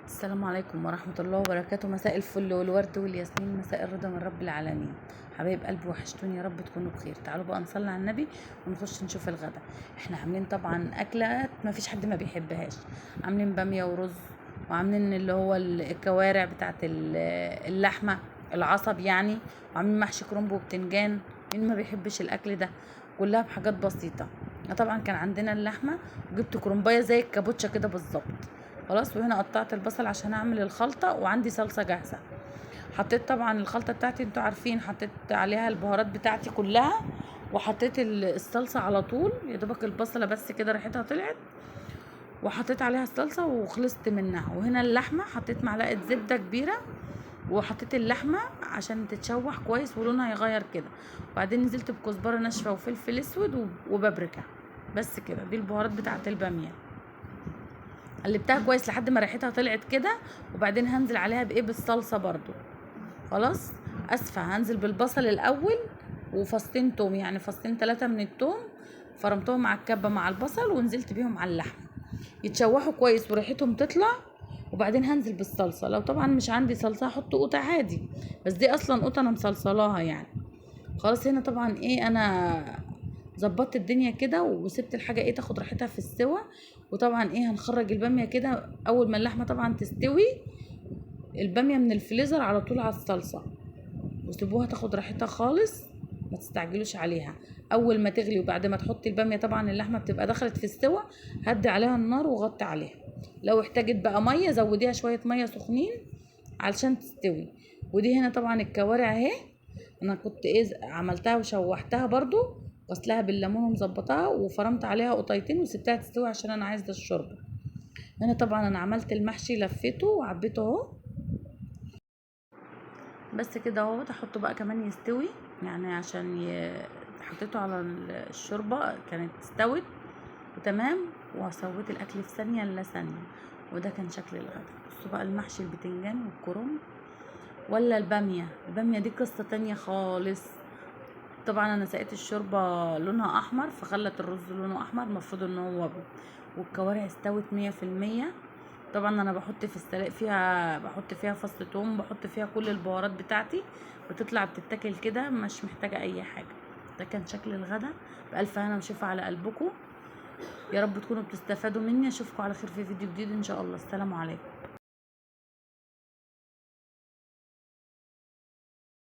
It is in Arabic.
السلام عليكم ورحمة الله وبركاته. مساء الفل والورد والياسمين، مساء الرضا من رب العالمين. حبايب قلبي وحشتوني، يا رب تكونوا بخير. تعالوا بقى نصلي على النبي ونخش نشوف الغدا. احنا عاملين طبعا اكلات ما فيش حد ما بيحبهاش. عاملين بامية ورز، وعاملين اللي هو الكوارع بتاعت اللحمة، العصب يعني، وعاملين محشي كرنب وبتنجان. مين ما بيحبش الاكل ده؟ كلها بحاجات بسيطة. طبعا كان عندنا اللحمة، وجبت كرنبايه زي الكابوتشا كده بالظبط. خلاص، وهنا قطعت البصل عشان اعمل الخلطه، وعندي صلصه جاهزه. حطيت طبعا الخلطه بتاعتي، انتوا عارفين، حطيت عليها البهارات بتاعتي كلها، وحطيت الصلصه على طول. يا دوبك البصله بس كده ريحتها طلعت، وحطيت عليها الصلصه وخلصت منها. وهنا اللحمه حطيت معلقه زبده كبيره، وحطيت اللحمه عشان تتشوح كويس ولونها يغير كده. وبعدين نزلت بكزبره ناشفه وفلفل اسود وبابريكا. بس كده، دي البهارات بتاعت الباميه. قلبتها كويس لحد ما ريحتها طلعت كده. وبعدين هنزل عليها بالصلصه برضو. خلاص، اسفه، هنزل بالبصل الاول، وفصين توم، يعني فصين 3 من التوم، فرمتهم مع الكبه مع البصل، ونزلت بيهم على اللحمه يتشوحوا كويس وريحتهم تطلع. وبعدين هنزل بالصلصه. لو طبعا مش عندي صلصه هحط قوطه عادي، بس دي اصلا قوطه انا مصلصلاها يعني. خلاص، هنا طبعا انا ظبطت الدنيا كده، وسبت الحاجه تاخد راحتها في السوا. وطبعا هنخرج الباميه كده اول ما اللحمه طبعا تستوي. الباميه من الفريزر على طول على الصلصه، وسيبوها تاخد راحتها خالص، ما تستعجلوش عليها. اول ما تغلي وبعد ما تحطي الباميه طبعا اللحمه بتبقى دخلت في السوا، هدي عليها النار وغطي عليها. لو احتاجت بقى ميه زوديها شويه ميه سخنين علشان تستوي. ودي هنا طبعا الكوارع اهي، انا كنت عملتها وشوحتها برضو، غسلها بالليمون ومظبطاها، وفرمت عليها قطيتين وسبتها تستوي عشان انا عايزه الشوربه. هنا طبعا انا عملت المحشي، لفيته وعبيته اهو. بس كده اهو، احطه بقى كمان يستوي، يعني عشان حطيته على الشوربه كانت استوت وتمام. وسويت الاكل في ثانيه الا ثانيه. وده كان شكل الغدا. بصوا بقى، المحشي البتنجان والكرنب ولا الباميه دي قصه تانية خالص. طبعا انا سقيت الشوربه لونها احمر، فخلت الرز لونه احمر، المفروض ان هو ابيض. والكوارع استوت 100%. طبعا انا بحط في السلق فيها، بحط فيها فص ثوم، بحط فيها كل البهارات بتاعتي، بتطلع بتتاكل كده مش محتاجه اي حاجه. ده كان شكل الغدا. بألف هنا وشفا على قلبكم. يا رب تكونوا بتستفادوا مني. اشوفكم على خير في فيديو جديد ان شاء الله. السلام عليكم.